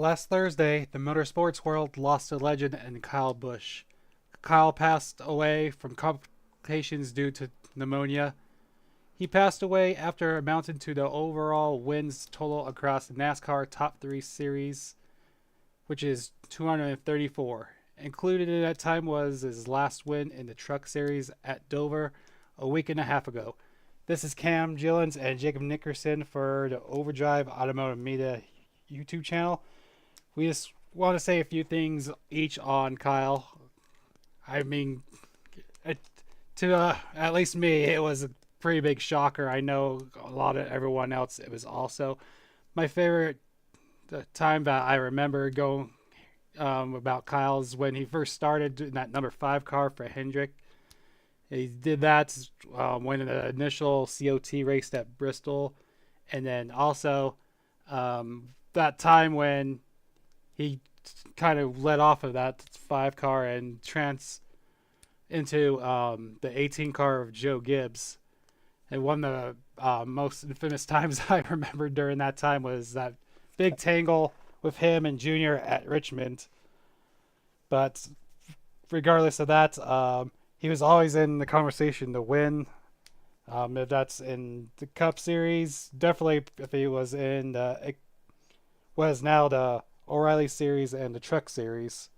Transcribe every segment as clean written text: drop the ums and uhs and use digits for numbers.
Last Thursday, the motorsports world lost a legend in Kyle Busch. Kyle passed away from complications due to pneumonia. He passed away after amounting to the overall wins total across the NASCAR Top 3 Series, which is 234. Included in that time was his last win in the Truck Series at Dover a week and a half ago. This is Cam Gillens and Jacob Nickerson for the Overdrive Automotive Media YouTube channel. We just want to say a few things each on Kyle. I mean, to at least me, it was a pretty big shocker. I know a lot of everyone else, it was also. My favorite time that I remember going about Kyle's when he first started in that number 5 car for Hendrick. He did that when the initial COT race at Bristol, and then also that time when he kind of let off of that 5 car and into the 18 car of Joe Gibbs. And one of the most infamous times I remember during that time was that big tangle with him and Junior at Richmond. But regardless of that, he was always in the conversation to win. If that's in the Cup Series, definitely if he was in what is now the O'Reilly Series and the Truck Series.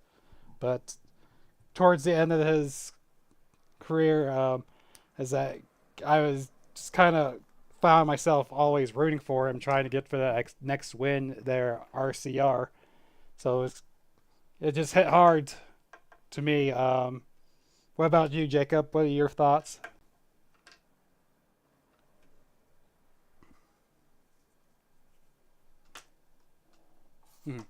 But towards the end of his career, is that I was just kind of found myself always rooting for him, trying to get for the next win there, RCR. So it just hit hard to me. What about you, Jacob? What are your thoughts? Mm-hmm.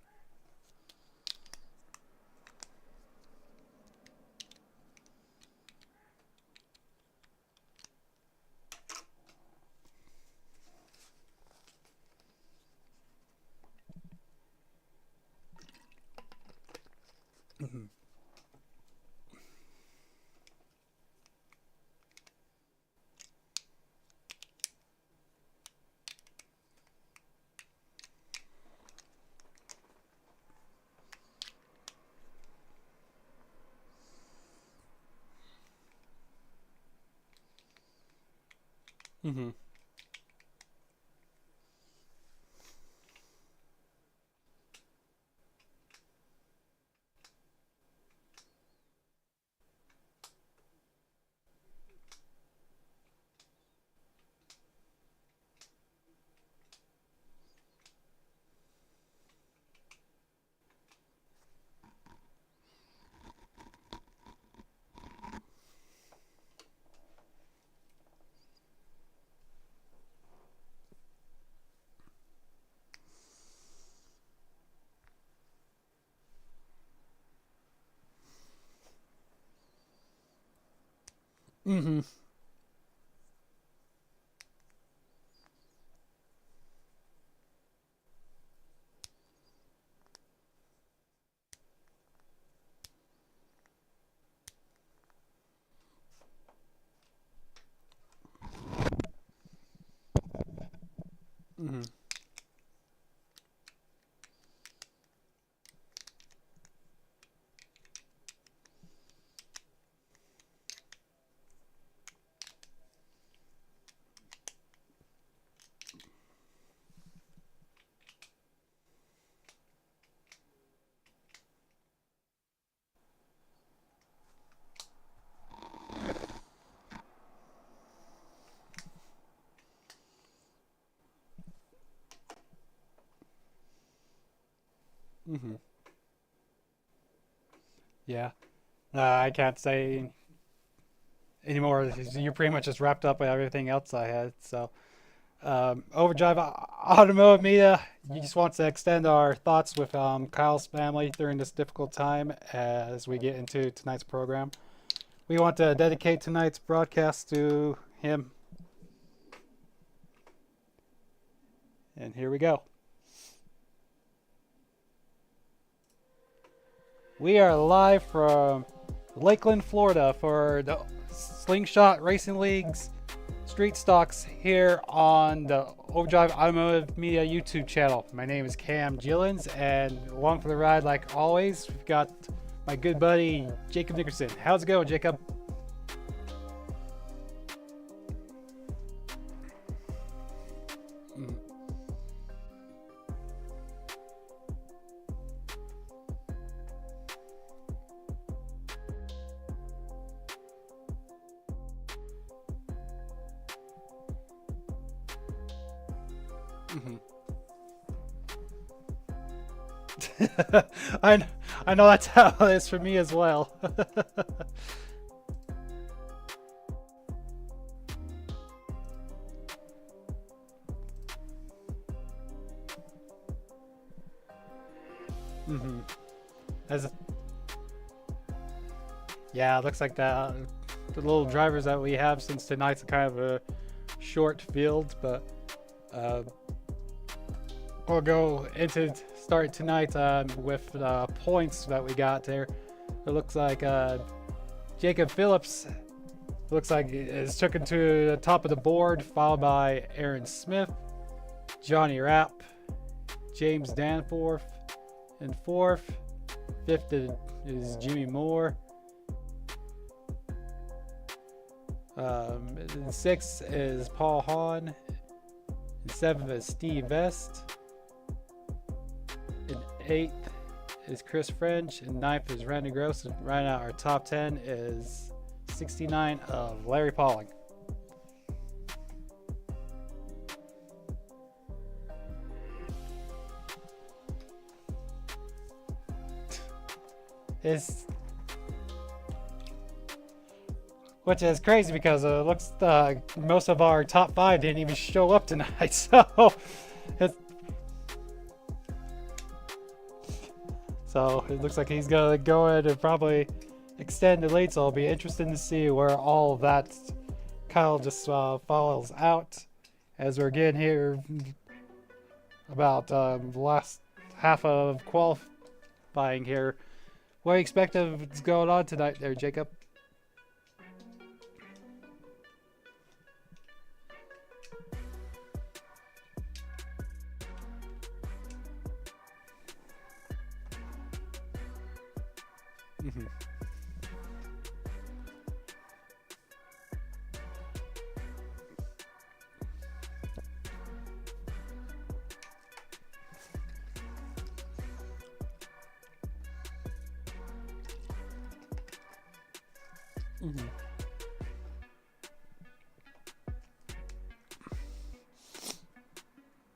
Mm-hmm. Mm-hmm. Mm-hmm. Mm-hmm. Mm-hmm. Yeah. I can't say anymore. You pretty much just wrapped up with everything else I had. So, Overdrive Automotive Media, you just want to extend our thoughts with Kyle's family during this difficult time as we get into tonight's program. We want to dedicate tonight's broadcast to him. And here we go. We are live from Lakeland, Florida for the Slingshot Racing League's Street Stocks here on the Overdrive Automotive Media YouTube channel. My name is Cam Gillens, and along for the ride, like always, we've got my good buddy Jacob Nickerson. How's it going, Jacob? Mm-hmm. I know that's how it is for me as well. Mm-hmm. As yeah, it looks like the little drivers that we have since tonight's kind of a short field, but we'll go into start tonight with the points that we got there. It looks like Jacob Phillips looks like is taken to the top of the board, followed by Aaron Smith, Johnny Rapp, James Danforth in fourth. Fifth is Jimmy Moore. In sixth is Paul Hahn. In seventh is Steve Vest. In eighth is Chris French. In ninth is Randy Gross. And right now our top 10 is 69 of Larry Pauling. Which is crazy because it looks most of our top 5 didn't even show up tonight, so it looks like he's gonna go in and probably extend the late. So it'll be interesting to see where all of that Kyle just follows out as we're getting here about the last half of qualifying here. What do you expect of what's going on tonight there, Jacob? Mm-hmm. Mm-hmm.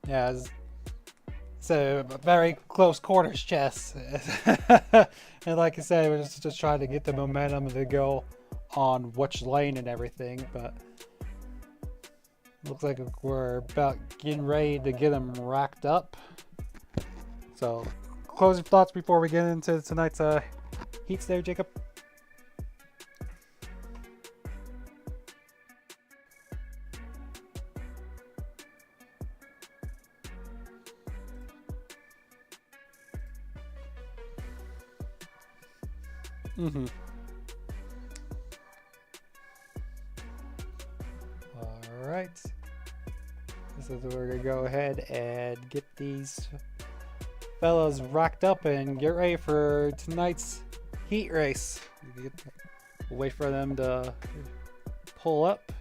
Yeah, it's a very close quarters chess. And like I said, we're just trying to get the momentum to go on which lane and everything, but looks like we're about getting ready to get them racked up. So closing thoughts before we get into tonight's heats there, Jacob? Mm-hmm. All right. So we're gonna go ahead and get these fellas racked up and get ready for tonight's heat race. We'll wait for them to pull up.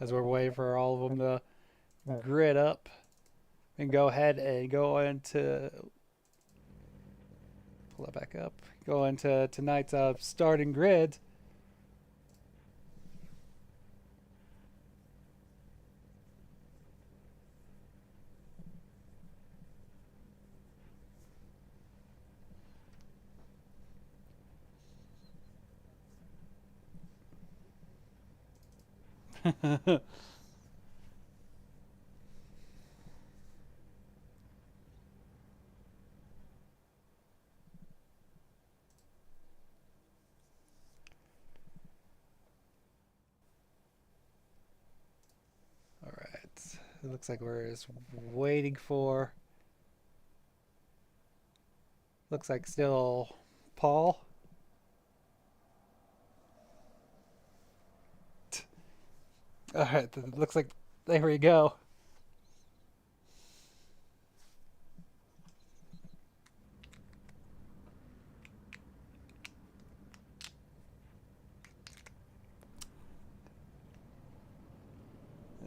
As we're waiting for all of them to grid up and go ahead and go into pull that back up, go into tonight's starting grid. It looks like we're just waiting for. Looks like still Paul. Alright, looks like there we go.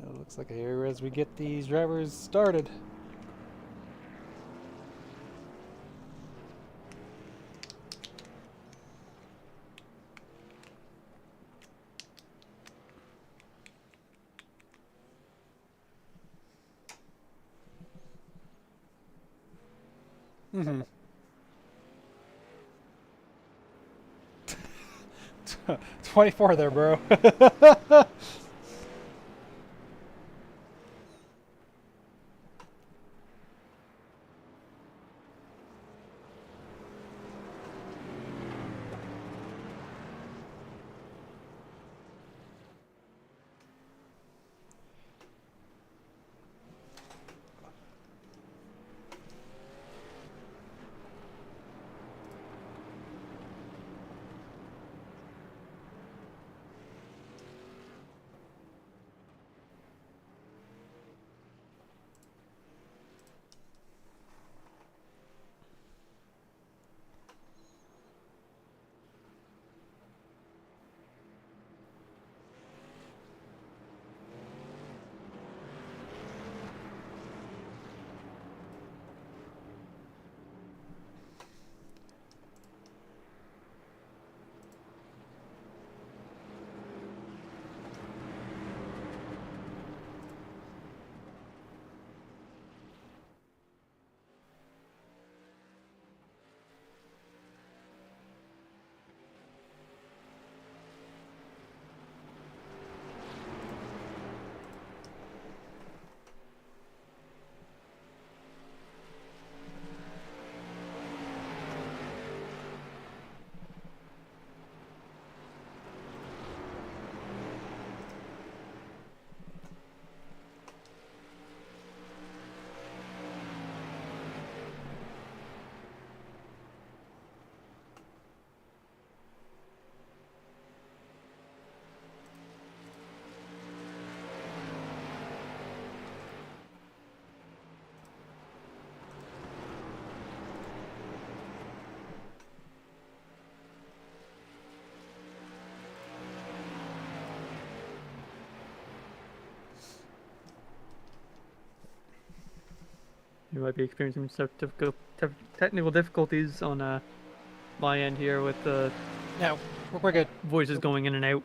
It looks like here as we get these drivers started. Mm-hmm. 24 there, bro. You might be experiencing some technical difficulties on my end here with the No, we're good. voices going in and out.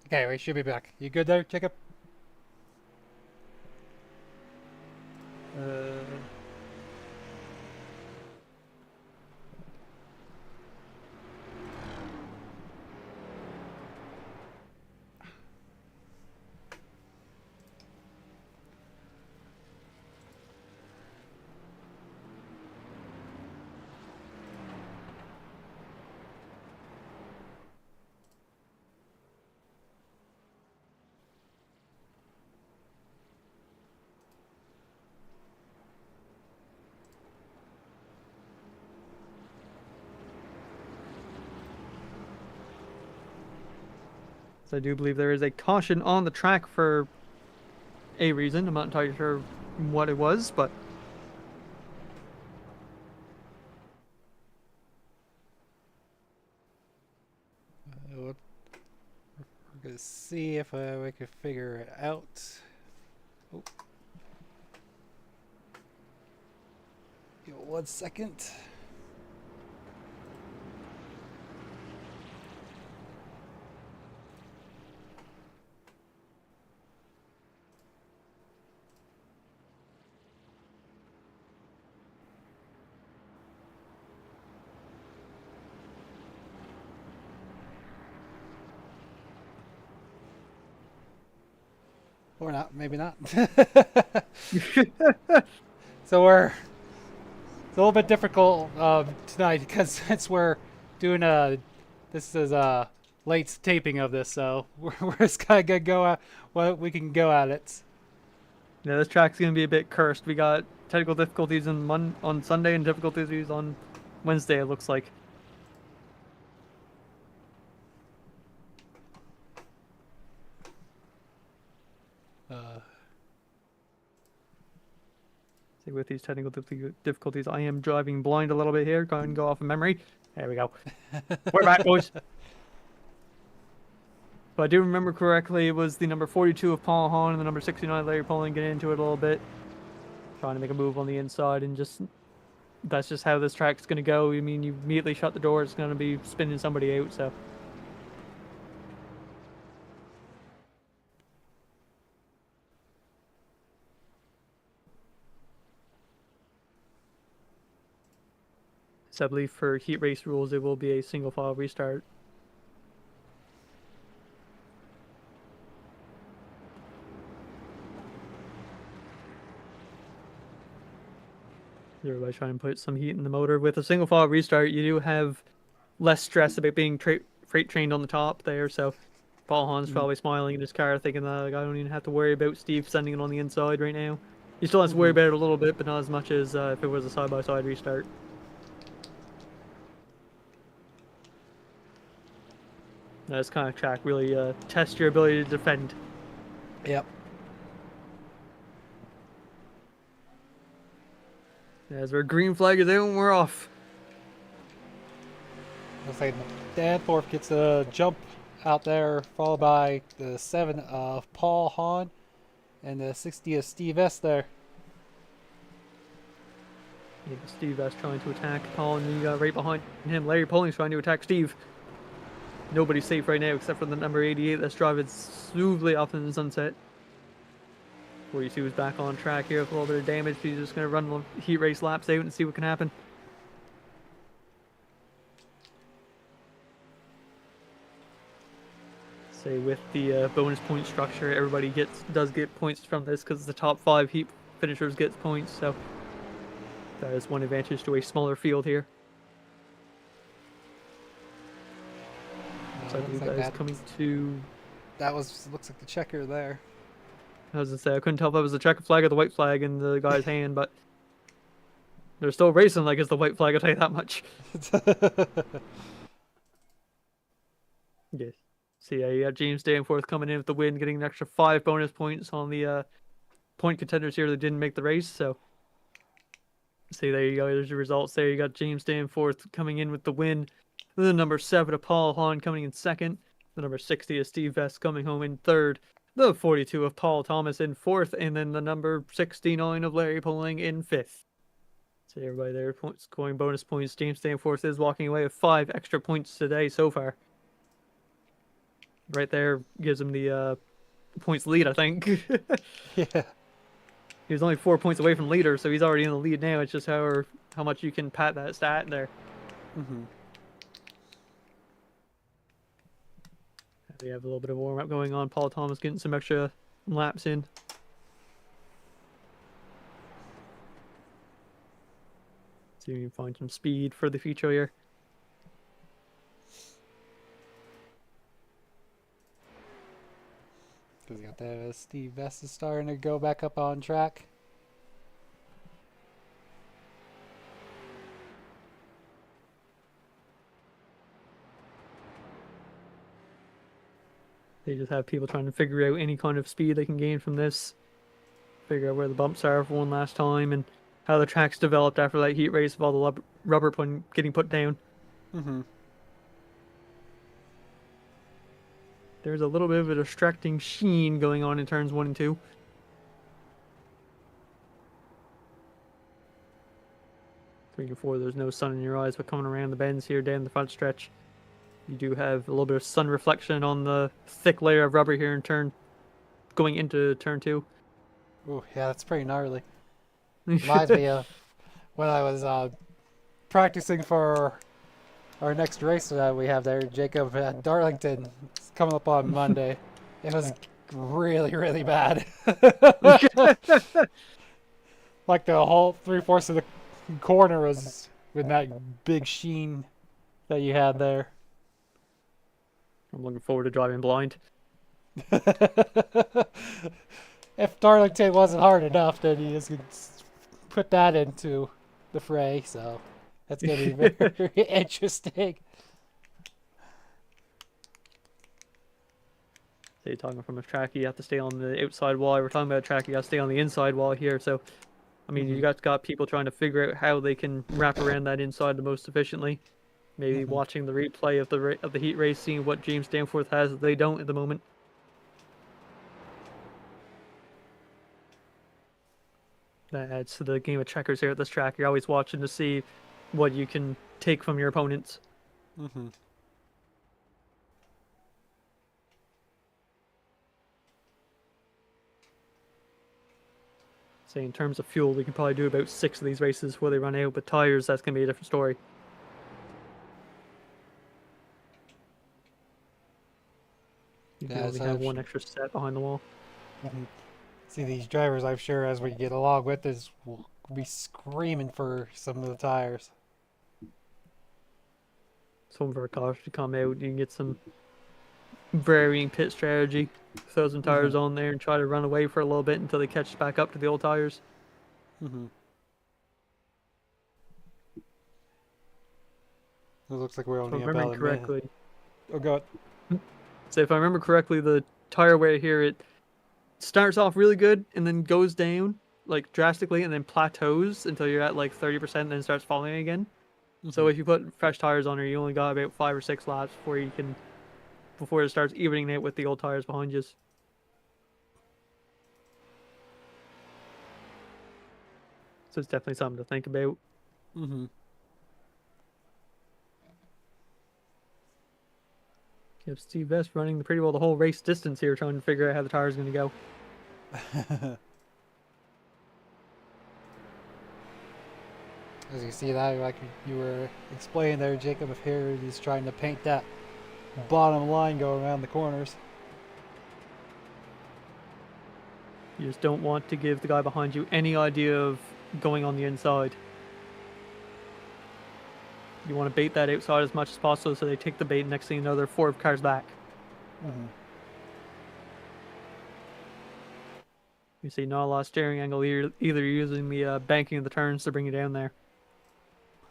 Okay, we should be back. You good there, Jacob? Uh, so I do believe there is a caution on the track for a reason. I'm not entirely sure what it was, but We're gonna see if we can figure it out. Oh. Give it 1 second. Or not, maybe not. So it's a little bit difficult tonight because since we're doing this is a late taping of this, so we're just kind of gonna go at what we can go at it. Yeah, this track's gonna be a bit cursed. We got technical difficulties on Sunday and difficulties on Wednesday. It looks like. See, with these technical difficulties, I am driving blind a little bit here. Go and go off of memory. There we go. We're back, boys. If I do remember correctly, it was the number 42 of Paul Hahn and the number 69 Larry Poling getting into it a little bit. Trying to make a move on the inside, and that's just how this track's going to go. I mean, you immediately shut the door, it's going to be spinning somebody out, so. So I believe for heat race rules, it will be a single file restart. Everybody trying to put some heat in the motor. With a single file restart, you do have less stress about being freight trained on the top there, so Paul Hahn's probably smiling in his car thinking that like, I don't even have to worry about Steve sending it on the inside right now. He still has to worry about it a little bit, but not as much as if it was a side-by-side restart. This kind of track really tests your ability to defend. Yep. As our green flag is out and we're off. Looks like Danforth gets a jump out there, followed by the 7 of Paul Hahn and the 60 of Steve S there. Yeah, Steve S trying to attack Paul, and you got right behind him Larry Poling's trying to attack Steve. Nobody's safe right now except for the number 88 that's driving smoothly off in the sunset. 42 is back on track here with a little bit of damage. He's just going to run the heat race laps out and see what can happen. Say with the bonus point structure, everybody does get points from this because the top 5 heat finishers gets points. So that is one advantage to a smaller field here. So I believe that is coming to. That looks like the checker there. I was gonna say I couldn't tell if that was the checker flag or the white flag in the guy's hand, but they're still racing like it's the white flag. I'll tell you that much. Yes. So yeah, you got James Danforth coming in with the win, getting an extra 5 bonus points on the point contenders here that didn't make the race. So, see, there you go. There's your results there. You got James Danforth coming in with the win. The number 7 of Paul Hahn coming in second. The number 60 of Steve Vest coming home in third. The 42 of Paul Thomas in fourth. And then the number 69 of Larry Poling in fifth. So everybody there scoring bonus points. James Danforth is walking away with 5 extra points today so far. Right there gives him the points lead, I think. Yeah. He was only 4 points away from leader, so he's already in the lead now. It's just how much you can pat that stat there. Mm-hmm. We have a little bit of warm-up going on. Paul Thomas getting some extra laps in. See if we can find some speed for the future here. Because you got that Steve Vest is starting to go back up on track. They just have people trying to figure out any kind of speed they can gain from this. Figure out where the bumps are for one last time and how the track's developed after that heat race of all the rubber getting put down. Mm-hmm. There's a little bit of a distracting sheen going on in turns 1 and 2. 3 and 4, there's no sun in your eyes, but coming around the bends here down the front stretch, you do have a little bit of sun reflection on the thick layer of rubber here in going into turn 2. Oh, yeah, that's pretty gnarly. Reminds me of when I was practicing for our next race that we have there, Jacob at Darlington. It's coming up on Monday. It was really, really bad. Like the whole 3/4 of the corner was with that big sheen that you had there. I'm looking forward to driving blind. If Darlington wasn't hard enough, then you just could put that into the fray. So that's gonna be very interesting. So you're talking from a track, you have to stay on the outside wall. We're talking about a track, you got to stay on the inside wall here. So, I mean, you got people trying to figure out how they can wrap around that inside the most efficiently. Maybe watching the replay of the heat race, seeing what James Danforth has that they don't at the moment. That adds to the game of checkers here at this track. You're always watching to see what you can take from your opponents. Say in terms of fuel, we can probably do about 6 of these races before they run out, but tires, that's going to be a different story. You can only have one extra set behind the wall. See, these drivers, I'm sure, as we get along with this, will be screaming for some of the tires. Some for cars to come out, you can get some varying pit strategy. Throw some tires on there and try to run away for a little bit until they catch back up to the old tires. It looks like we're only about a minute. Oh, God. So if I remember correctly, the tire wear here, it starts off really good and then goes down like drastically and then plateaus until you're at like 30% and then starts falling again. So if you put fresh tires on her, you only got about 5 or 6 laps before it starts evening out with the old tires behind you. So it's definitely something to think about. You have Steve Vest running pretty well the whole race distance here, trying to figure out how the tire is going to go. As you see that, like you were explaining there, Jacob, if here he's trying to paint that bottom line going around the corners. You just don't want to give the guy behind you any idea of going on the inside. You want to bait that outside as much as possible so they take the bait, next thing you know, they're 4 cars back. You see not a lot of steering angle either using the banking of the turns to bring you down there.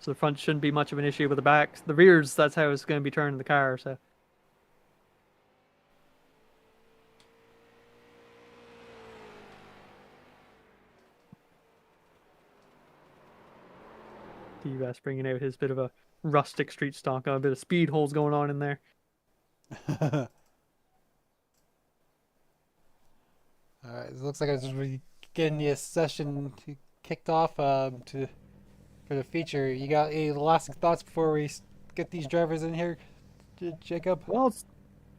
So the front shouldn't be much of an issue, but the back, the rears, that's how it's going to be turning the car. So D-Bass bringing out his bit of a rustic street stock, a bit of speed holes going on in there. Alright, it looks like it's getting the session kicked off for the feature. You got any last thoughts before we get these drivers in here, Jacob? Well,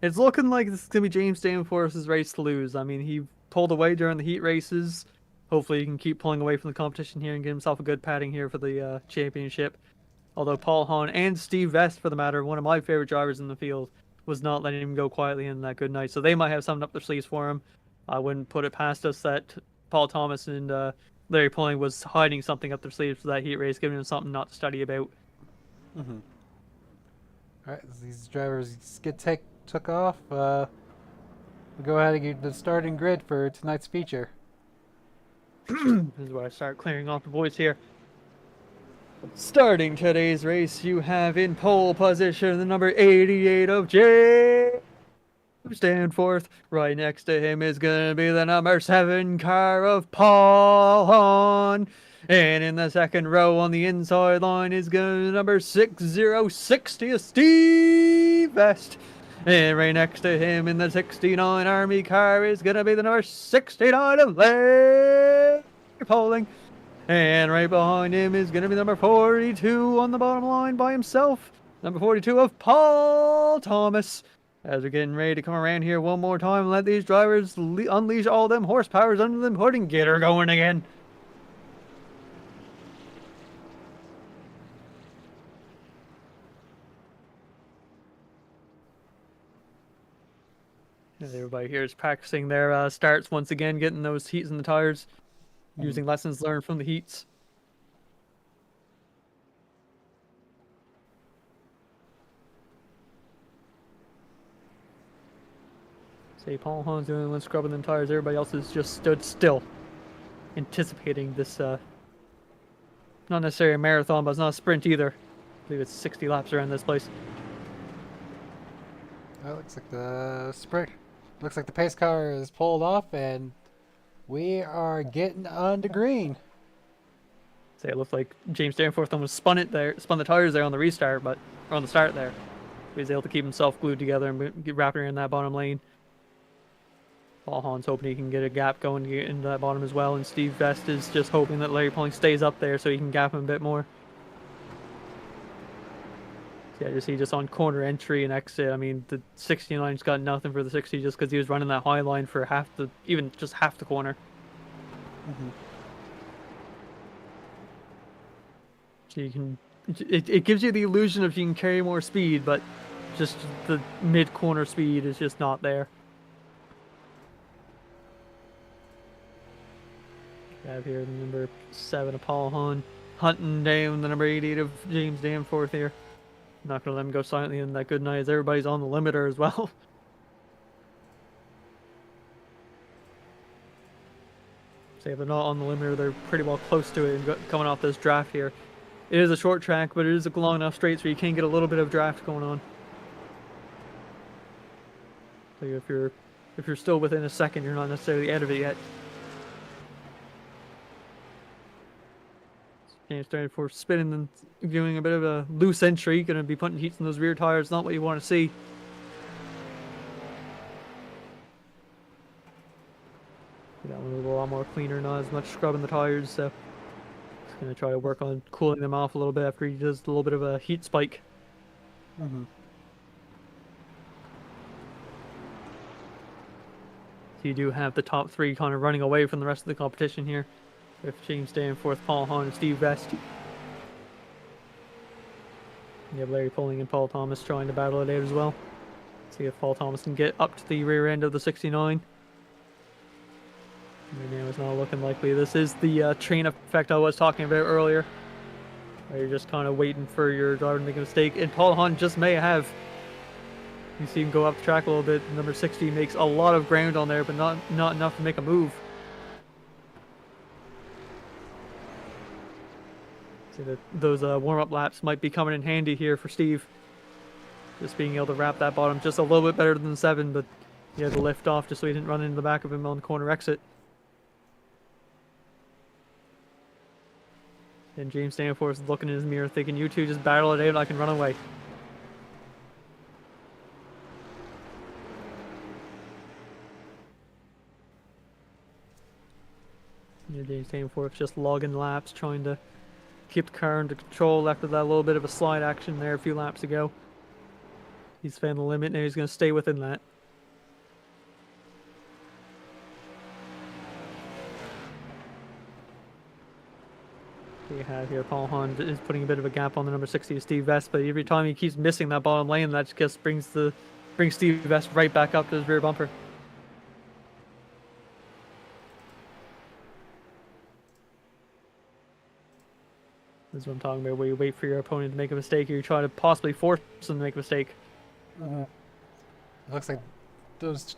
it's looking like this is going to be James Danforth's race to lose. I mean, he pulled away during the heat races. Hopefully he can keep pulling away from the competition here and get himself a good padding here for the championship. Although Paul Hahn and Steve Vest, for the matter, one of my favorite drivers in the field, was not letting him go quietly in that good night. So they might have something up their sleeves for him. I wouldn't put it past us that Paul Thomas and Larry Pulling was hiding something up their sleeves for that heat race, giving them something not to study about. Alright, these drivers took off. We'll go ahead and get the starting grid for tonight's feature. This is where I start clearing off the boys here. Starting today's race, you have in pole position the number 88 of James Danforth. Right next to him is going to be the number 7 car of Paul Hahn. And in the second row on the inside line is going to be number 6060 of Steve Vest. And right next to him in the 69 Army car is going to be the number 69 of Larry Pulling. And right behind him is going to be number 42 on the bottom line by himself. Number 42 of Paul Thomas. As we're getting ready to come around here one more time and let these drivers unleash all them horsepowers under them hood and get her going again. And everybody here is practicing their starts once again, getting those heats in the tires, using lessons learned from the heats. Say Paul Hahn's the only one scrubbing the tires. Everybody else has just stood still, anticipating this. Not necessarily a marathon, but it's not a sprint either. I believe it's 60 laps around this place. That looks like the sprint. Looks like the pace car is pulled off, and we are getting on the green. Say it looked like James Danforth almost spun the tires there on the restart, but or on the start there. He was able to keep himself glued together and get wrapping in that bottom lane. Paul Hahn's hoping he can get a gap going to get into that bottom as well, and Steve Vest is just hoping that Larry Pauling stays up there so he can gap him a bit more. Yeah, just on corner entry and exit. I mean, the 69's got nothing for the 60 just because he was running that high line for even just half the corner. So you can, it gives you the illusion of you can carry more speed, but just the mid corner speed is just not there. We have here the number 7 of Paul Hahn hunting down the number 88 of James Danforth here. Not going to let him go silently in that good night as everybody's on the limiter as well. So if they're not on the limiter, they're pretty well close to it and coming off this draft here. It is a short track, but it is a long enough straight so you can get a little bit of draft going on. So if you're still within a second, you're not necessarily out of it yet. James Danforth spinning and doing a bit of a loose entry, going to be putting heats in those rear tires, not what you want to see. That one was a lot more cleaner, not as much scrubbing the tires, so he's going to try to work on cooling them off a little bit after he does a little bit of a heat spike. So you do have the top 3 kind of running away from the rest of the competition here, with James Danforth, Paul Hahn, and Steve Vest. You have Larry Pauling and Paul Thomas trying to battle it out as well. See if Paul Thomas can get up to the rear end of the 69. Right now it's not looking likely. This is the train effect I was talking about earlier, where you're just kind of waiting for your driver to make a mistake. And Paul Hahn just may have. You see him go up the track a little bit. Number 60 makes a lot of ground on there, but not enough to make a move. See that those warm-up laps might be coming in handy here for Steve. Just being able to wrap that bottom just a little bit better than 7, but he had to lift off just so he didn't run into the back of him on the corner exit. And James Danforth is looking in his mirror thinking, you two just battle it out, I can run away. Yeah, James Danforth just logging laps, trying to keep the car under control after that little bit of a slide action there a few laps ago. He's found the limit, now he's going to stay within that. You have here Paul Hahn is putting a bit of a gap on the number 60 of Steve Vest, but every time he keeps missing that bottom lane, that just brings Steve Vest right back up to his rear bumper. This is what I'm talking about, where you wait for your opponent to make a mistake, or you try to possibly force them to make a mistake. It looks like those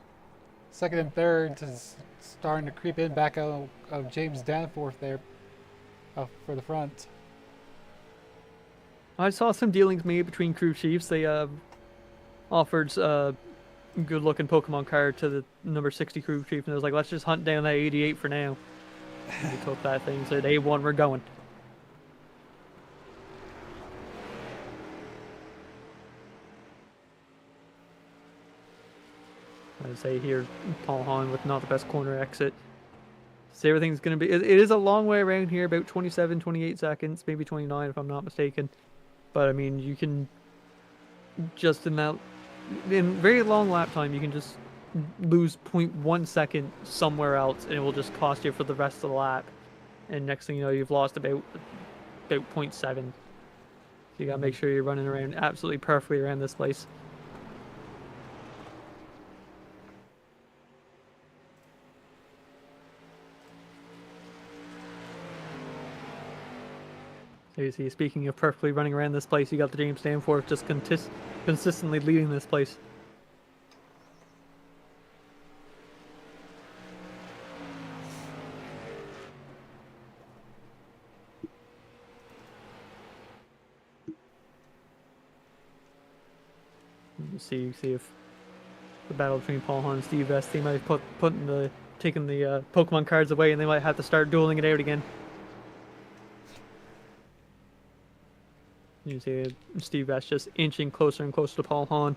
second and third is starting to creep in back out of James Danforth there for the front. I saw some dealings made between crew chiefs. They offered a good-looking Pokemon card to the number 60 crew chief, and it was like, let's just hunt down that 88 for now. And he took that thing and said, A1, we're going. I say here, Paul Hahn with not the best corner exit. So everything's going to be... It is a long way around here, about 27, 28 seconds, maybe 29 if I'm not mistaken. But, I mean, you can just in very long lap time, you can just lose 0.1 second somewhere else, and it will just cost you for the rest of the lap. And next thing you know, you've lost about 0.7. So you got to make sure you're running around absolutely perfectly around this place. So you see, speaking of perfectly running around this place, you got the James Danforth just consistently leading this place. See if the battle between Paul Hahn and Steve Vest, they might have taken the Pokemon cards away, and they might have to start dueling it out again. You see Steve Vest just inching closer and closer to Paul Hahn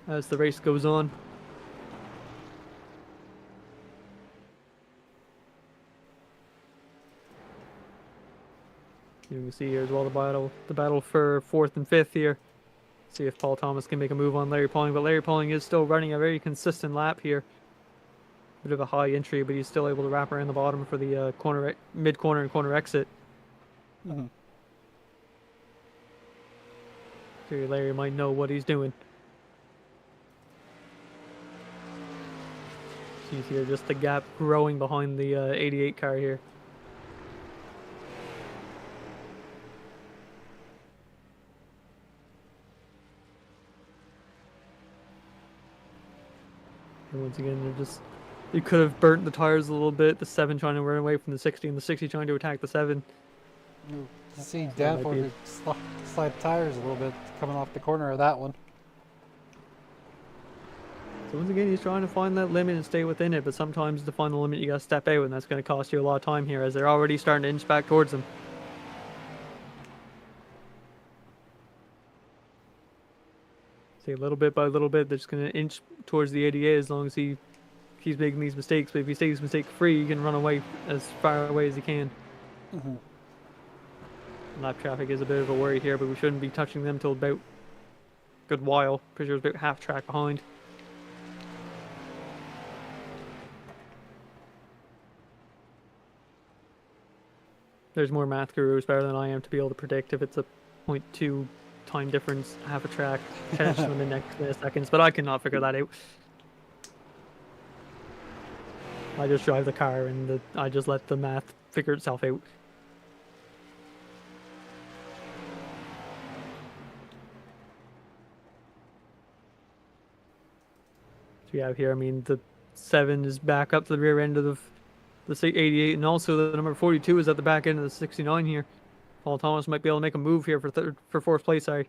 as the race goes on. You can see here as well the battle for 4th and 5th here. See if Paul Thomas can make a move on Larry Pauling, but Larry Pauling is still running a very consistent lap here. Bit of a high entry, but he's still able to wrap around the bottom for the mid corner and corner exit. Mm-hmm. So Larry might know what he's doing. See here just the gap growing behind the 88 car here. And once again, you could have burnt the tires a little bit. The 7 trying to run away from the 60, and the 60 trying to attack the 7. You see Danforth slide tires a little bit coming off the corner of that one. So once again, he's trying to find that limit and stay within it, but sometimes to find the limit, you gotta step out, and that's going to cost you a lot of time here, as they're already starting to inch back towards him. See, little bit by little bit, they're just going to inch towards the 88 as long as he keeps making these mistakes. But if he stays mistake-free, he can run away as far away as he can. Mm-hmm. Lap traffic is a bit of a worry here, but we shouldn't be touching them till about a good while. Pretty sure it's about half track behind. There's more math gurus better than I am to be able to predict if it's a 0.2 time difference, half a track, catch them in the next seconds, but I cannot figure that out. I just drive the car and I just let the math figure itself out. So you have here, I mean, the 7 is back up to the rear end of the 88, and also the number 42 is at the back end of the 69 here. Paul Thomas might be able to make a move here for 4th place, sorry.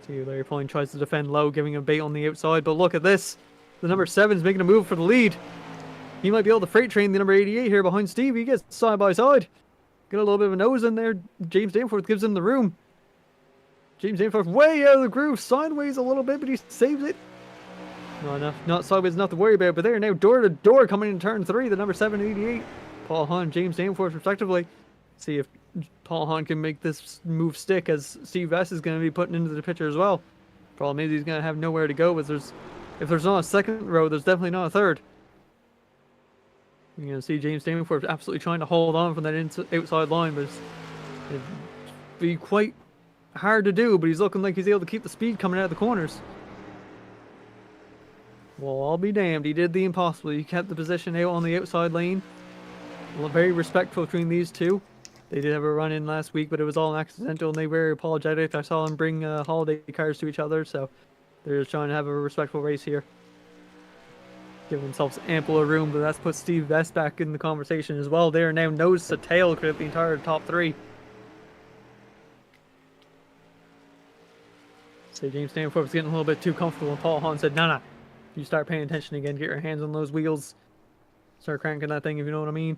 See, Larry Pauling tries to defend low, giving a bait on the outside, but look at this. The number 7 is making a move for the lead. He might be able to freight train the number 88 here behind Steve. He gets side by side. Get a little bit of a nose in there. James Danforth gives him the room. James Danforth way out of the groove, sideways a little bit, but he saves it. No, enough, not sideways enough to worry about, but they're now door to door coming in turn 3, the number 7 and 88. Paul Hahn, James Danforth respectively. See if Paul Hahn can make this move stick, as Steve Vest is going to be putting into the picture as well. Problem is he's going to have nowhere to go, but if there's not a second row, there's definitely not a third. You're going to see James Danforth absolutely trying to hold on from that outside line, but it'd be quite hard to do, but he's looking like he's able to keep the speed coming out of the corners. Well, I'll be damned. He did the impossible. He kept the position out on the outside lane. Well, very respectful between these two. They did have a run-in last week, but it was all accidental, and they were apologetic. I saw them bring holiday cars to each other, so they're just trying to have a respectful race here. Giving themselves ample room, but that's put Steve Vest back in the conversation as well. They are now nose to tail throughout the entire top 3. So James Danforth was getting a little bit too comfortable, and Paul Hahn said, nah, you start paying attention again, get your hands on those wheels. Start cranking that thing, if you know what I mean.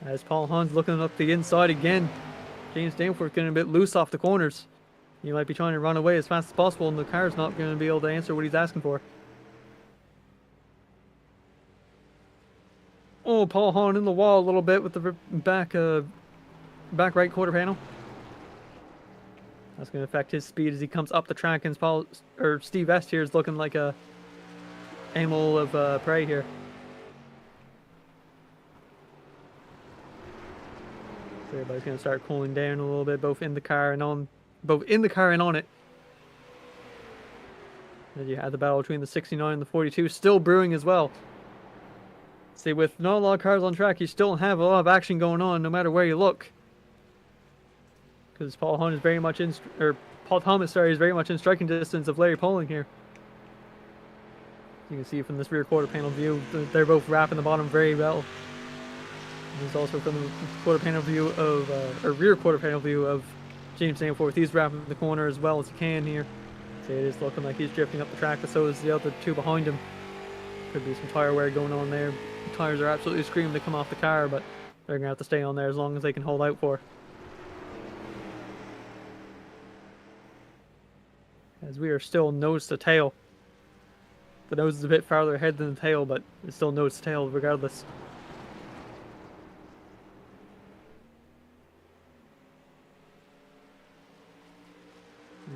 As Paul Hahn's looking up the inside again. James Danforth getting a bit loose off the corners. He might be trying to run away as fast as possible, and the car's not going to be able to answer what he's asking for. Oh, Paul Hahn in the wall a little bit with the back right quarter panel. That's going to affect his speed as he comes up the track, and Steve Vest here is looking like a animal of prey here. So everybody's going to start cooling down a little bit, both in the car and on it. As you had the battle between the 69 and the 42 still brewing as well. See, with not a lot of cars on track, you still have a lot of action going on no matter where you look. Because Paul Thomas is very much in striking distance of Larry Poling here. You can see from this rear quarter panel view, they're both wrapping the bottom very well. There's also from the quarter panel view of, rear quarter panel view of James Danforth. He's wrapping the corner as well as he can here. See, it is looking like he's drifting up the track, but so is the other two behind him. Could be some tire wear going on there. The tires are absolutely screaming to come off the car, but they're going to have to stay on there as long as they can hold out for. As we are still nose to tail. The nose is a bit farther ahead than the tail, but it's still nose to tail regardless.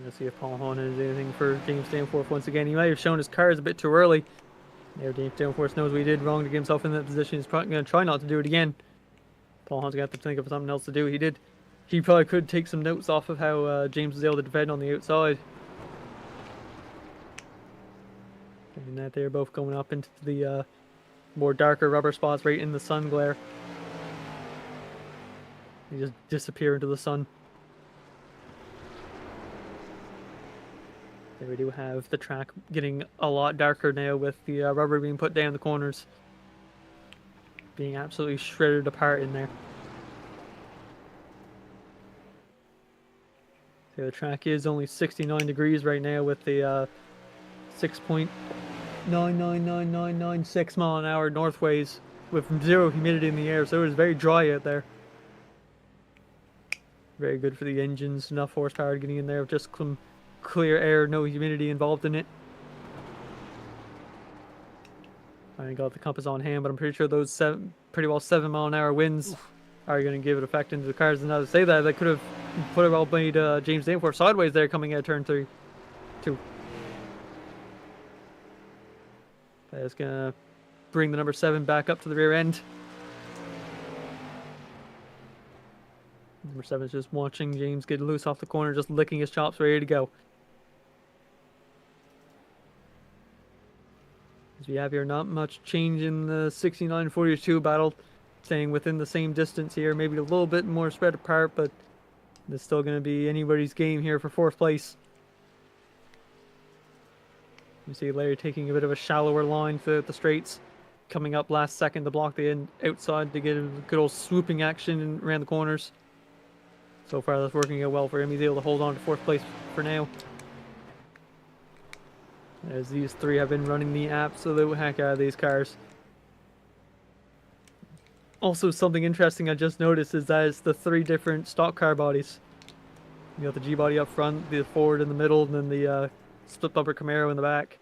Let's see if Paul Hahn has anything for James Danforth once again. He might have shown his cars a bit too early. There, James Danforth knows what he did wrong to get himself in that position. He's probably going to try not to do it again. Paul Hahn's going to have to think of something else to do. He probably could take some notes off of how James was able to defend on the outside. And that they're both going up into the more darker rubber spots right in the sun glare. They just disappear into the sun. There we do have the track getting a lot darker now with the rubber being put down the corners. Being absolutely shredded apart in there. So the track is only 69 degrees right now with the 6.999996 mile an hour northways with zero humidity in the air, so it is very dry out there. Very good for the engines, enough horsepower getting in there with just some clear air, no humidity involved in it. I ain't got the compass on hand, but I'm pretty sure those pretty well 7 mile an hour winds are going to give it effect into the cars. And now to say that, they could have put well made James Danforth sideways there coming out of turn 2. That's going to bring the number 7 back up to the rear end. Number 7 is just watching James get loose off the corner, just licking his chops, ready to go. As we have here, not much change in the 69-42 battle, staying within the same distance here, maybe a little bit more spread apart, but it's still going to be anybody's game here for 4th place. You see Larry taking a bit of a shallower line throughout the straights, coming up last second to block the end outside to get a good old swooping action around the corners. So far that's working out well for him. He's able to hold on to 4th place for now. As these three have been running the absolute heck out of these cars. Also, something interesting I just noticed is that it's the 3 different stock car bodies. You got the G body up front, the Ford in the middle, and then the split bumper Camaro in the back.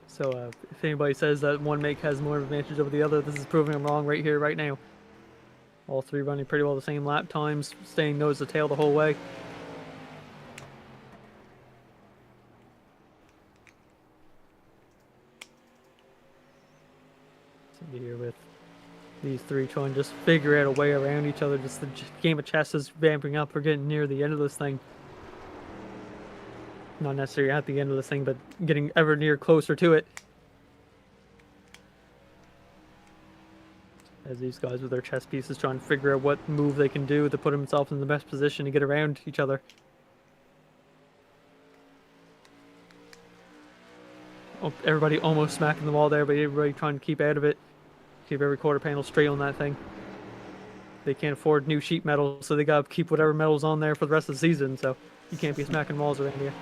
So if anybody says that one make has more advantage over the other, this is proving them wrong right here, right now. All 3 running pretty well the same lap times, staying nose to tail the whole way. So here with these 3 trying to just figure out a way around each other. Just the game of chess is vamping up. We're getting near the end of this thing. Not necessarily at the end of this thing, but getting ever near closer to it. As these guys with their chess pieces trying to figure out what move they can do to put themselves in the best position to get around each other. Oh, everybody almost smacking the wall there, but everybody trying to keep out of it. Keep every quarter panel straight on that thing. They can't afford new sheet metal, so they gotta keep whatever metal's on there for the rest of the season, so you can't be smacking walls around here.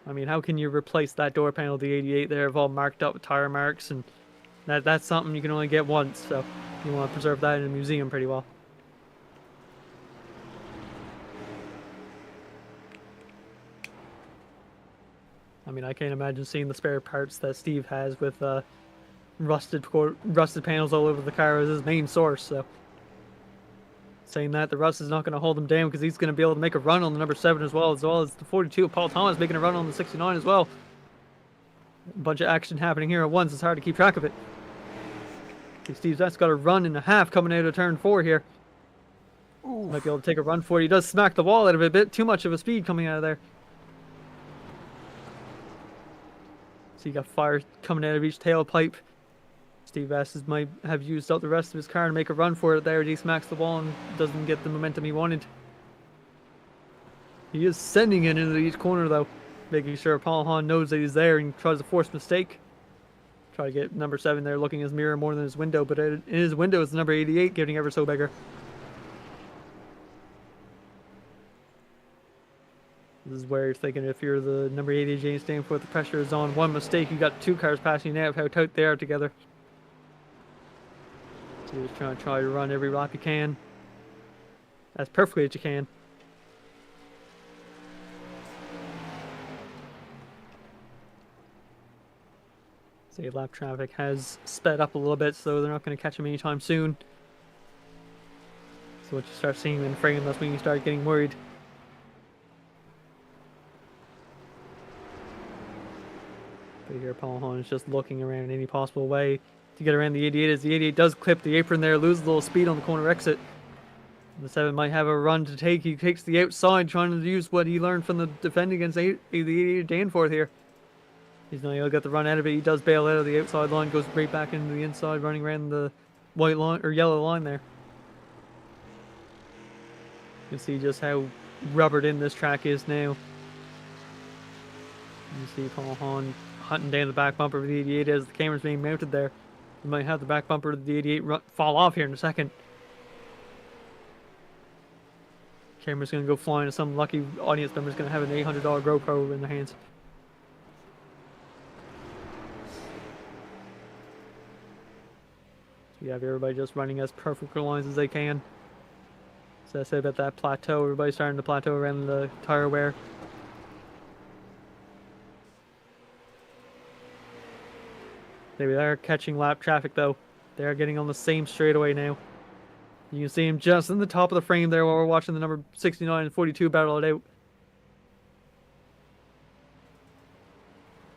I mean, how can you replace that door panel, the 88 there, all marked up with tire marks, and that's something you can only get once, so you want to preserve that in a museum pretty well. I mean, I can't imagine seeing the spare parts that Steve has with rusted panels all over the car as his main source, so saying that, the rust is not going to hold him down because he's going to be able to make a run on the number 7 as well as the 42 of Paul Thomas making a run on the 69 as well. A bunch of action happening here at once. It's hard to keep track of it. See, Steve Zeth's got a run and a half coming out of turn 4 here. Might be able to take a run for it. He does smack the wall out of it a bit. Too much of a speed coming out of there. So you got fire coming out of each tailpipe. Steve Vest might have used up the rest of his car to make a run for it there. He smacks the wall and doesn't get the momentum he wanted. He is sending it into each corner though, making sure Paul Hahn knows that he's there and tries to force mistake. Try to get number 7 there looking in his mirror more than his window, but in his window it's number 88 getting ever so bigger. This is where you're thinking if you're the number 88 James Danforth, the pressure is on. One mistake, you got 2 cars passing you now of how tight they are together. So you're just try to run every lap you can. As perfectly as you can. Say lap traffic has sped up a little bit, so they're not going to catch him anytime soon. So once you start seeing him in frame, that's when you start getting worried. But here Paul Hahn is just looking around any possible way to get around the 88 as the 88 does clip the apron there, loses a little speed on the corner exit. The 7 might have a run to take. He takes the outside, trying to use what he learned from the defend against the 88 Danforth here. He's not able to get the run out of it. He does bail out of the outside line, goes right back into the inside, running around the white line or yellow line there. You can see just how rubbered in this track is now. You see Paul Hahn hunting down the back bumper of the 88 as the camera's being mounted there. You might have the back bumper of the 88 fall off here in a second. Camera's going to go flying, and some lucky audience member's going to have an $800 GoPro in their hands. So you have everybody just running as perfect lines as they can. So I said about that plateau, everybody's starting to plateau around the tire wear. They are catching lap traffic though. They are getting on the same straightaway now. You can see him just in the top of the frame there while we're watching the number 69 and 42 battle it out.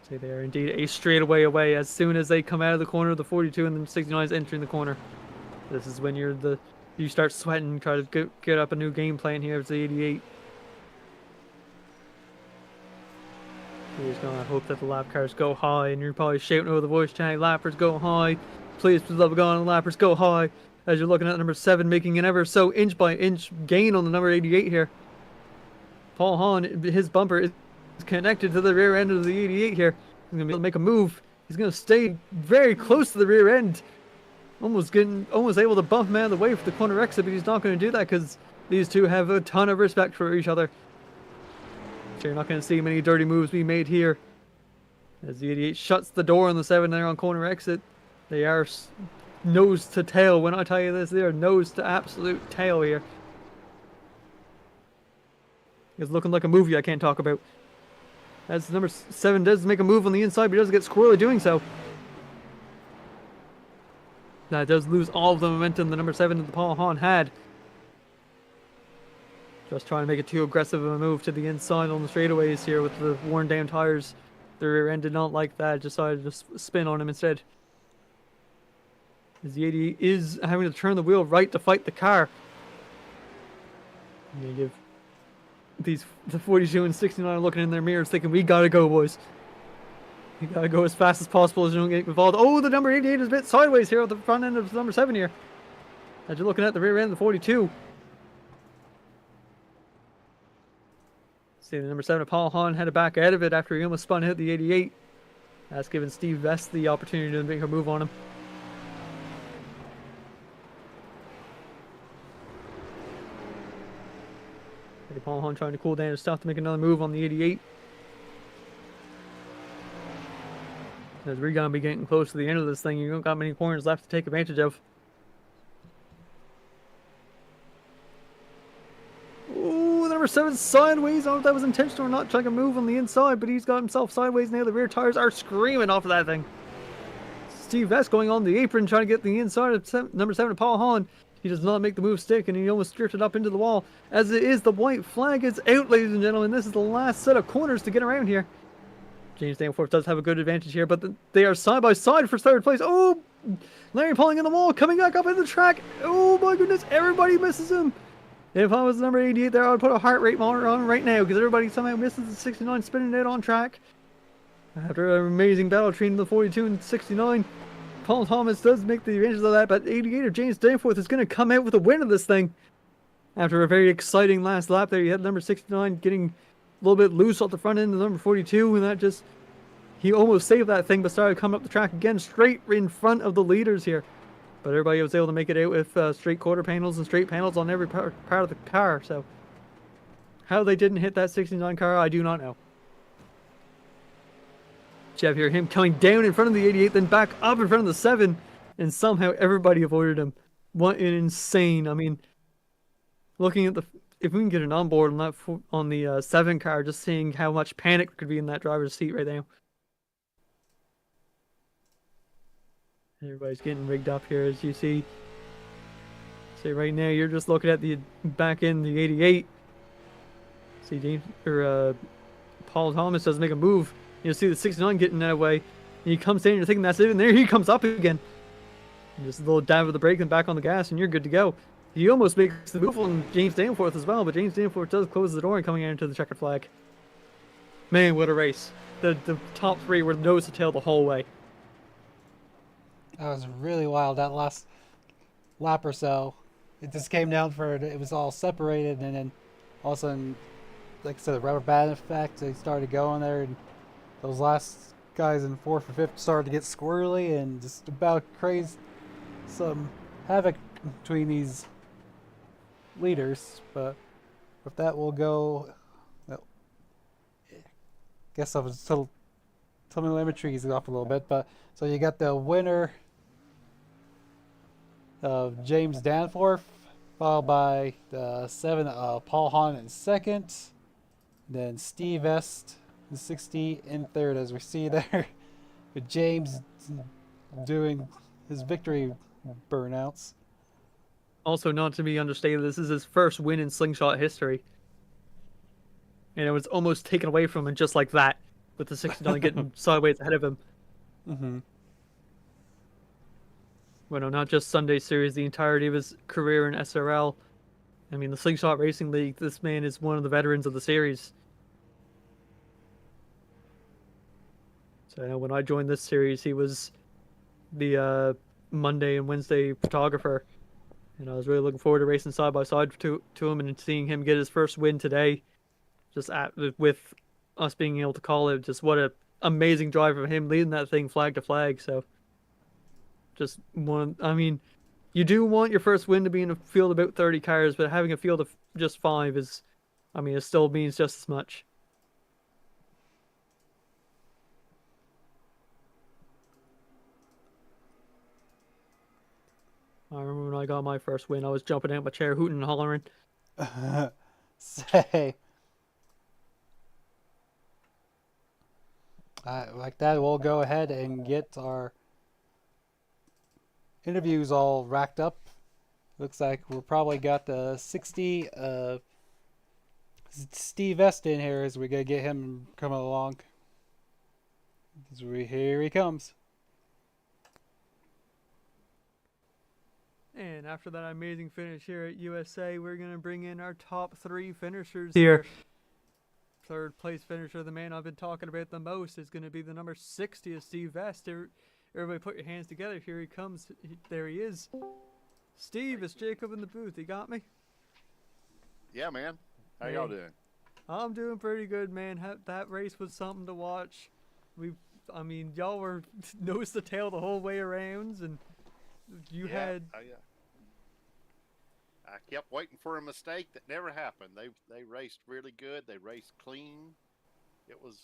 So they are indeed a straightaway away as soon as they come out of the corner. The 42 and the 69 is entering the corner. This is when you start sweating, try to get up a new game plan here as the 88. You're just gonna hope that the lap cars go high, and you're probably shouting over the voice chat, "Lappers go high! Please, for the love of God, lappers go high!" As you're looking at number 7 making an ever so inch by inch gain on the number 88 here. Paul Hahn, his bumper is connected to the rear end of the 88 here. He's gonna be able to make a move. He's gonna stay very close to the rear end. Almost able to bump him out of the way for the corner exit, but he's not going to do that because these two have a ton of respect for each other. So you're not going to see many dirty moves being made here. As the 88 shuts the door on the 7 there on corner exit. They are nose to tail. When I tell you this, they are nose to absolute tail here. It's looking like a movie I can't talk about. As number 7 does make a move on the inside, but he doesn't get squirrely doing so. That does lose all of the momentum the number 7 that Paul Hahn had. Just trying to make it too aggressive of a move to the inside on the straightaways here with the worn down tires. The rear end did not like that, decided to just spin on him instead. As the 80 is having to turn the wheel right to fight the car. And you give the 42 and 69 looking in their mirrors thinking, we gotta go, boys. We gotta go as fast as possible as you don't get involved. Oh, the number 88 is a bit sideways here at the front end of the number 7 here. As you're looking at the rear end of the 42. See, the number 7 of Paul Hahn had to back out of it after he almost spun out the 88. That's given Steve Vest the opportunity to make a move on him. Paul Hahn trying to cool down his stuff to make another move on the 88. As we're going to be getting close to the end of this thing, you don't got many corners left to take advantage of. Ooh, number 7 sideways. I don't know if that was intentional or not, trying to move on the inside, but he's got himself sideways now. The rear tires are screaming off of that thing. Steve Vest going on the apron, trying to get the inside of number 7 of Paul Hahn. He does not make the move stick, and he almost drifted up into the wall. As it is, the white flag is out, ladies and gentlemen. This is the last set of corners to get around here. James Danforth does have a good advantage here, but they are side by side for 3rd place. Oh, Larry pulling in the wall, coming back up in the track. Oh my goodness, everybody misses him. If I was number 88 there, I would put a heart rate monitor on right now because everybody somehow misses the 69 spinning out on track. After an amazing battle between the 42 and 69, Paul Thomas does make the advantage of that, but 88 of James Danforth is going to come out with a win of this thing. After a very exciting last lap there, you had number 69 getting a little bit loose off the front end of number 42, and that just, he almost saved that thing, but started coming up the track again, straight in front of the leaders here. But everybody was able to make it out with straight quarter panels and straight panels on every part of the car, so how they didn't hit that 69 car, I do not know. Jeff here, him coming down in front of the 88, then back up in front of the 7, and somehow everybody avoided him. What an insane, I mean, looking at the, if we can get an onboard on that on the 7 car, just seeing how much panic could be in that driver's seat right now. Everybody's getting rigged up here, as you see. So right now, you're just looking at the back end, the 88. See, James or Paul Thomas doesn't make a move. You see the 69 getting that way, and he comes in, and you're thinking that's it, and there he comes up again. And just a little dab of the brake and back on the gas, and you're good to go. He almost makes the move on James Danforth as well, but James Danforth does close the door and coming into the checkered flag. Man, what a race. The top 3 were nose to tail the whole way. That was really wild. That last lap or so, it just came down for it was all separated, and then all of a sudden, like I said, the rubber band effect. They started going there, and those last guys in 4th and 5th started to get squirrely and just about crazy, some havoc between these leaders. But with that, we'll go. Well, guess I was still telemetry is off a little bit, but so you got the winner of James Danforth, followed by the 7 Paul Hahn in 2nd, then Steve Est in 60 in 3rd, as we see there, with James doing his victory burnouts. Also, not to be understated, this is his first win in Slingshot history. And it was almost taken away from him just like that, with the 69 getting sideways ahead of him. Mm-hmm. Well, no, not just Sunday Series, the entirety of his career in SRL. I mean, the Slingshot Racing League, this man is one of the veterans of the series. So I know when I joined this series, he was the Monday and Wednesday photographer. And I was really looking forward to racing side by side to him and seeing him get his first win today. Just with us being able to call it, just what an amazing drive of him leading that thing flag to flag. So just one, I mean, you do want your first win to be in a field of about 30 cars, but having a field of just 5 is, I mean, it still means just as much. I remember when I got my first win, I was jumping out my chair, hooting and hollering. Say. Like that, we'll go ahead and get our interviews all racked up. Looks like we'll probably got the 60 Steve Est in here as we're going to get him coming along. Here he comes. And after that amazing finish here at USA, we're going to bring in our top 3 finishers here. 3rd place finisher, the man I've been talking about the most, is going to be the number 60 of Steve Est. Everybody put your hands together. Here he comes. There he is. Steve, it's Jacob in the booth. You got me? Yeah, man. How y'all doing? I'm doing pretty good, man. That race was something to watch. I mean, y'all were nose to tail the whole way around, and you had... I kept waiting for a mistake that never happened. They raced really good. They raced clean. It was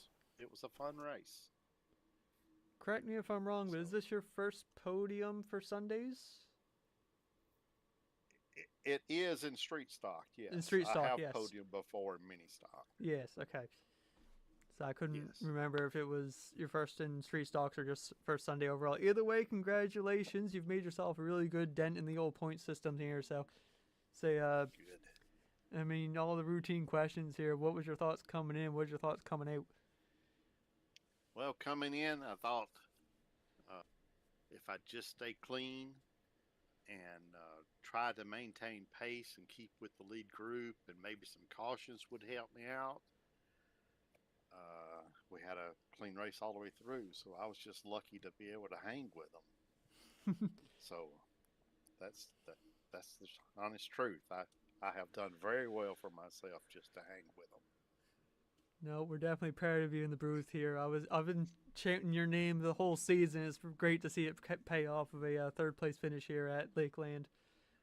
a fun race. Correct me if I'm wrong, but is this your first podium for Sundays? It is in street stock, yes. In street stock, yes. I have podium before in mini stock. Yes, okay. So I couldn't remember if it was your first in street stocks or just first Sunday overall. Either way, congratulations. You've made yourself a really good dent in the old point system here. So, good. I mean, all the routine questions here. What was your thoughts coming in? What was your thoughts coming out? Well, coming in, I thought if I just stay clean, and tried to maintain pace and keep with the lead group, and maybe some cautions would help me out. We had a clean race all the way through, so I was just lucky to be able to hang with them. So that's the honest truth. I have done very well for myself just to hang with them. No, we're definitely proud of you in the booth here. I've been chanting your name the whole season. It's great to see it pay off of a third place finish here at Lakeland.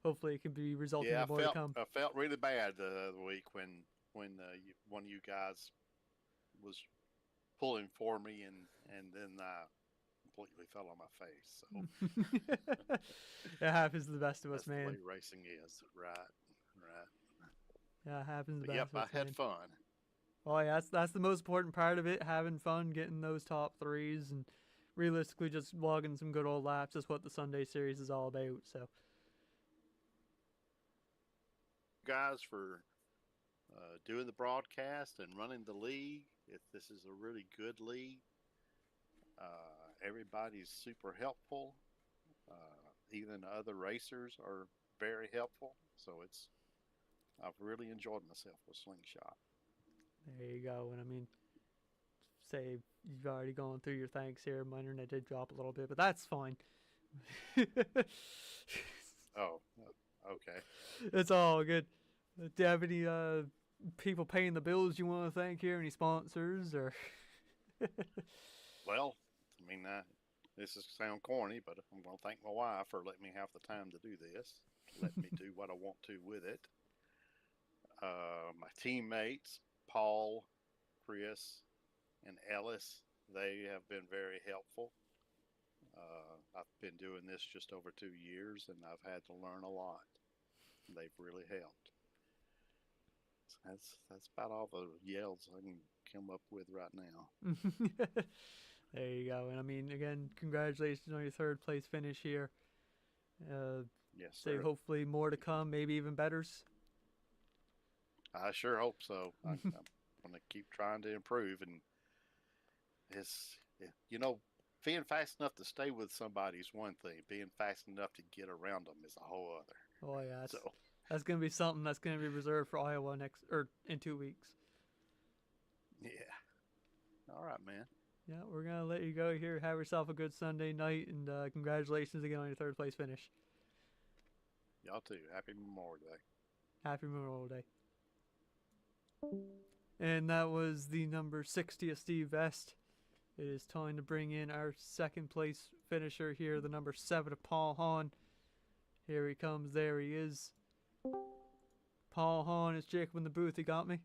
Hopefully, it can be resulting in more to come. I felt really bad the other week when one of you guys was pulling for me, and then I completely fell on my face. So It happens to the best of us, that's man. the way racing is, right? Yeah, it happens to the But best of us, I had man. fun. Oh yeah, that's the most important part of it. Having fun, getting those top threes, and realistically just logging some good old laps is what the Sunday series is all about. So, Guys, for doing the broadcast and running the league. This is a really good league. Everybody's super helpful. Even other racers are very helpful. So I've really enjoyed myself with Slingshot. there you go. And I mean, say you've already gone through your thanks here. My internet did drop a little bit, but that's fine. Oh, okay. It's all good. Do you have any people paying the bills you want to thank here? Any sponsors or? Well, I mean, this is sound corny, but I'm going to thank my wife for letting me have the time to do this, let me do what I want to with it. My teammates, Paul, Chris, and Ellis, they have been very helpful. I've been doing this just over 2 years, and I've had to learn a lot. They've really helped. That's about all the yells I can come up with right now. There you go. And I mean, again, congratulations on your third place finish here. Yes, Say sir. hopefully more to come, maybe even betters. I sure hope so. I'm going to keep trying to improve, and being fast enough to stay with somebody is one thing. Being fast enough to get around them is a whole other. Oh yeah, So that's gonna be something that's gonna be reserved for Iowa in 2 weeks. yeah. All right, man. Yeah, we're gonna let you go here. Have yourself a good Sunday night, and congratulations again on your third place finish. Y'all too. Happy Memorial Day. Happy Memorial Day. And that was the number 60 of Steve Vest. It is time to bring in our second place finisher here, the number 7 of Paul Hahn. Here he comes. There he is. Paul Hahn, is Jacob in the booth. He got me?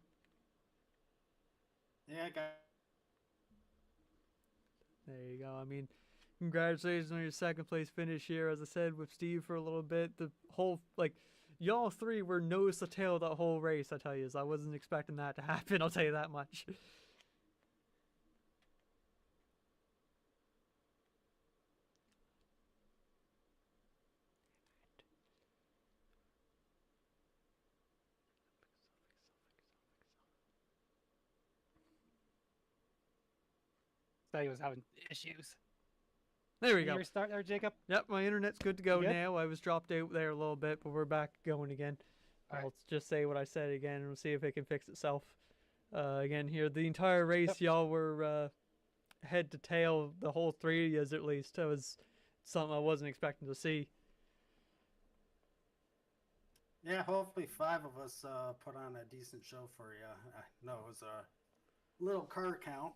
Yeah, I got. There you go. I mean, congratulations on your second place finish here. As I said, with Steve for a little bit, the whole, y'all three were nose to tail that whole race, I tell you. I wasn't expecting that to happen, I'll tell you that much. Thought he was having issues. There we Can go. you restart there, Jacob? Yep, my internet's good to go You good? now. I was dropped out there a little bit, but we're back going again. All I'll right. just say what I said again, and we'll see if it can fix itself. Again, here, the entire race, y'all were head to tail, the whole three of yous at least. That was something I wasn't expecting to see. Yeah, hopefully 5 of us put on a decent show for you. I know it was a little car count,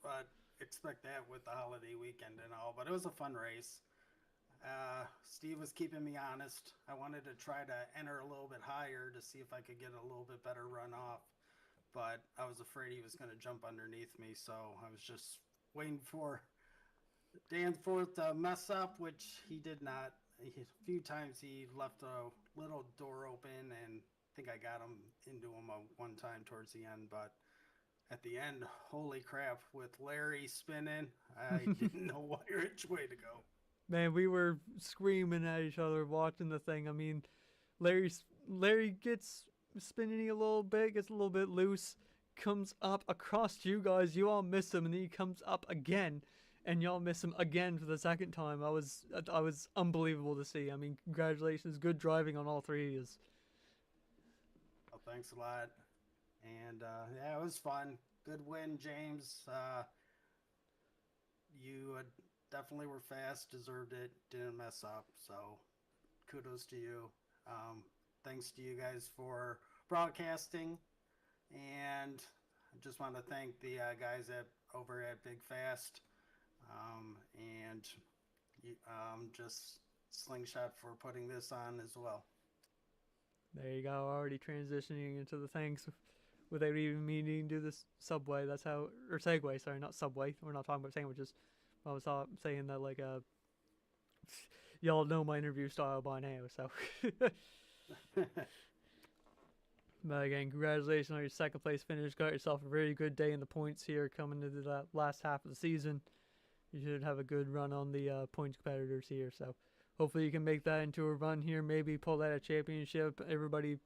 but expect that with the holiday weekend and all. But it was a fun race. Steve was keeping me honest. I wanted to try to enter a little bit higher to see if I could get a little bit better run off, but I was afraid he was going to jump underneath me, so I was just waiting for Danforth to mess up, which he did not. A few times he left a little door open, and I think I got him into him one time towards the end, but at the end, holy crap, with Larry spinning, I didn't know which way to go. Man, we were screaming at each other watching the thing. I mean, Larry gets spinning a little bit, gets a little bit loose, comes up across you guys. You all miss him, and then he comes up again. and y'all miss him again for the second time. I was unbelievable to see. I mean, congratulations, good driving on all three of yous. Well, thanks a lot. And yeah, it was fun. Good win, James. You definitely were fast, deserved it, didn't mess up. So kudos to you. Thanks to you guys for broadcasting. And I just want to thank the guys over at Big Fast and just Slingshot for putting this on as well. There you go, already transitioning into the thanks without even meaning to do this Subway. That's how, or Segway, sorry, not Subway. We're not talking about sandwiches. I was saying that, like, y'all know my interview style by now, so. But again, congratulations on your second place finish. Got yourself a very good day in the points here coming into the last half of the season. You should have a good run on the points competitors here, so hopefully you can make that into a run here, maybe pull out a championship. Everybody's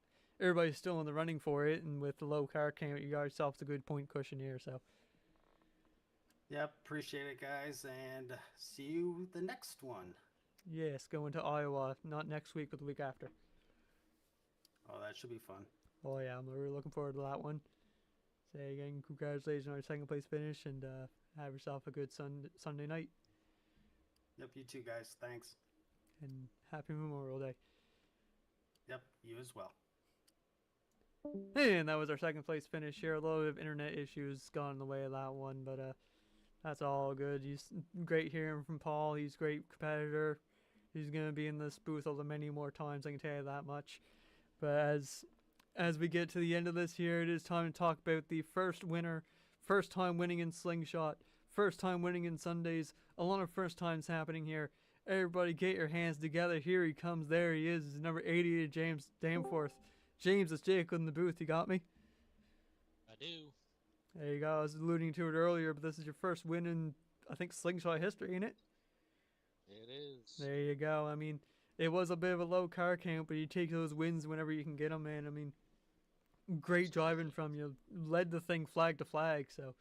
still in the running for it, and with the low car count, you got yourself a good point cushion here, so. Yep, appreciate it, guys, and see you the next one. Yes, going to Iowa, not next week, but the week after. Oh, that should be fun. Oh yeah, I'm really looking forward to that one. Say again, congratulations on your second place finish, and have yourself a good Sunday night. Yep, you too, guys. Thanks. And happy Memorial Day. Yep, you as well. And that was our second place finish here. A little bit of internet issues got in the way of that one, but that's all good. He's great hearing from Paul. He's a great competitor. He's going to be in this booth many more times, I can tell you that much. But as we get to the end of this here, it is time to talk about the first winner. First time winning in Slingshot. First time winning in Sundays. A lot of first times happening here. Everybody get your hands together. Here he comes. There he is. It's number 80, James Danforth. James, it's Jake in the booth. You got me? I do. There you go. I was alluding to it earlier, but this is your first win in, I think, Slingshot history, ain't it? It is. There you go. I mean, it was a bit of a low car count, but you take those wins whenever you can get them, man. I mean, great driving from you. Led the thing flag to flag, so.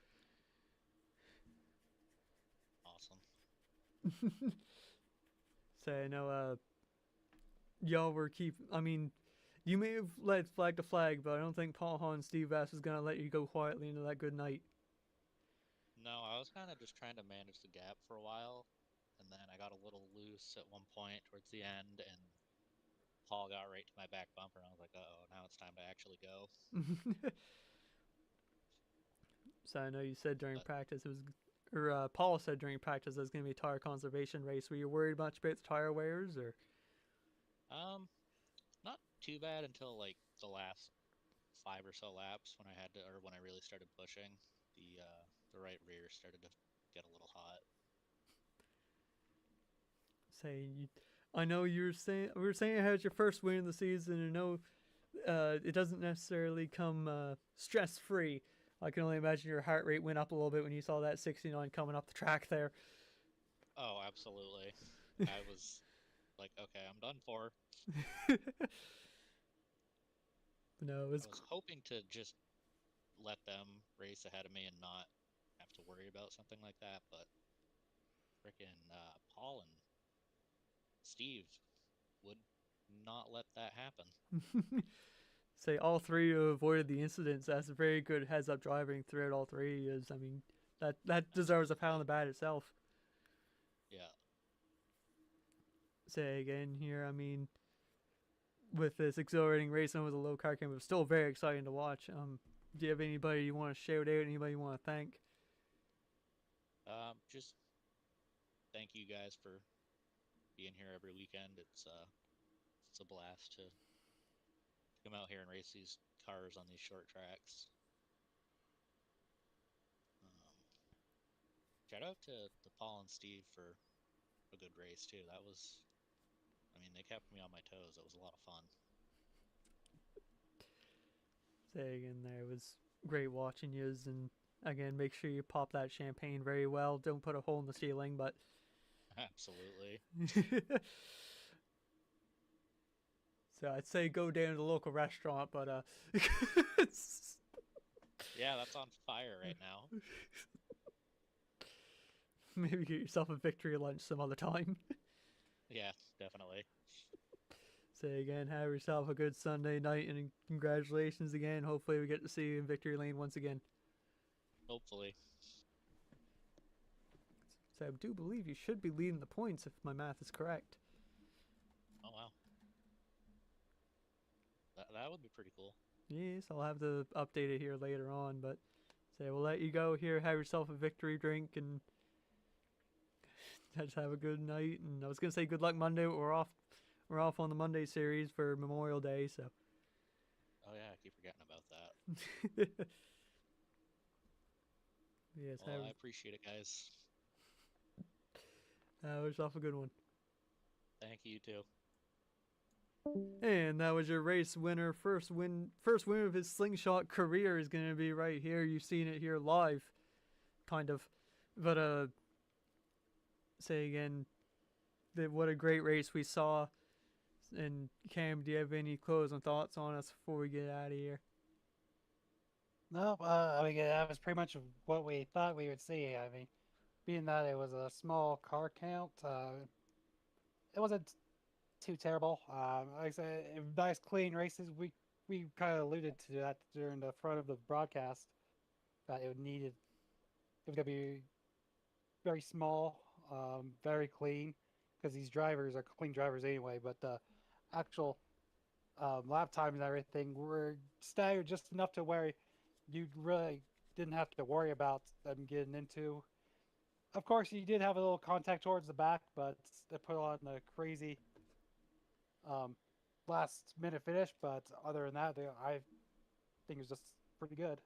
Awesome. So, I know, y'all were I mean, you may have led flag to flag, but I don't think Paul Hahn and Steve Vass is going to let you go quietly into that good night. No, I was kind of just trying to manage the gap for a while, and then I got a little loose at one point towards the end, and Paul got right to my back bumper, and I was like, uh-oh, now it's time to actually go. So I know you said during practice it was, or Paul said during practice it was going to be a tire conservation race. Were you worried much about the tire wears, or? Not too bad until like the last 5 or so laps when when I really started pushing. The right rear started to get a little hot. I know we were saying it had your first win of the season, and I know it doesn't necessarily come stress free. I can only imagine your heart rate went up a little bit when you saw that 69 coming up the track there. Oh, absolutely. I was like, okay, I'm done for. No, I was hoping to just let them race ahead of me and not have to worry about something like that, but frickin' Paul and Steve would not let that happen. All three avoided the incidents. That's very good heads-up driving throughout all three. I mean, that deserves a pat on the back itself. Yeah. Say again here, I mean, with this exhilarating racing with a low car cam, it was still very exciting to watch. Do you have anybody you want to shout out? Anybody you want to thank? Just thank you guys for being here every weekend. It's a blast to come out here and race these cars on these short tracks. Shout out to Paul and Steve for a good race too. I mean, they kept me on my toes. It was a lot of fun. Say again, there, it was great watching yous, and again, make sure you pop that champagne very well. Don't put a hole in the ceiling, but. Absolutely. So I'd say go down to the local restaurant, but Yeah, that's on fire right now. Maybe get yourself a victory lunch some other time. Yeah, definitely. Say again, have yourself a good Sunday night, and congratulations again. Hopefully we get to see you in victory lane once again. Hopefully. So I do believe you should be leading the points if my math is correct. Oh wow. That would be pretty cool. Yes, I'll have to update it here later on, but say we'll let you go here, have yourself a victory drink, and just have a good night. And I was gonna say good luck Monday, but we're off on the Monday series for Memorial Day, so Oh yeah, I keep forgetting about that. yes, Well, I appreciate it, guys. have yourself a good one. Thank you too. And that was your race winner. First win of his Slingshot career is going to be right here. You've seen it here live, kind of. But say again, what a great race we saw. And Cam, do you have any closing thoughts on us before we get out of here? No, I mean, that was pretty much what we thought we would see. I mean, being that it was a small car count, it wasn't too terrible. Like I said, nice clean races. We kind of alluded to that during the front of the broadcast that it was gonna be very small, very clean, because these drivers are clean drivers anyway. But the actual lap times and everything were staggered just enough to where you really didn't have to worry about them getting into. Of course, you did have a little contact towards the back, but they put on a crazy last minute finish. But other than that, I think it was just pretty good.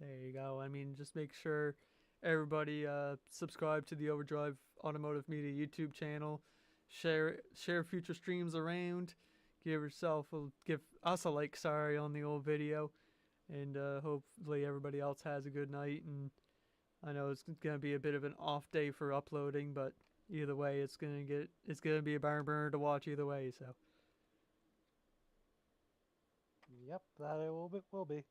There you go. I mean, just make sure everybody subscribe to the Overdrive Automotive Media YouTube channel. Share future streams around. Give us a like, sorry, on the old video, and hopefully everybody else has a good night. And I know it's gonna be a bit of an off day for uploading, but either way, it's gonna be a barn burner to watch either way. So. Yep, that it will be.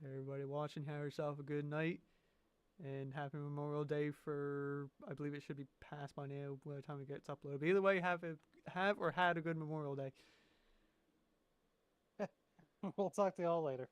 So everybody watching, have yourself a good night, and happy Memorial Day for, I believe it should be past by now by the time it gets uploaded. But either way, have or had a good Memorial Day. We'll talk to y'all later.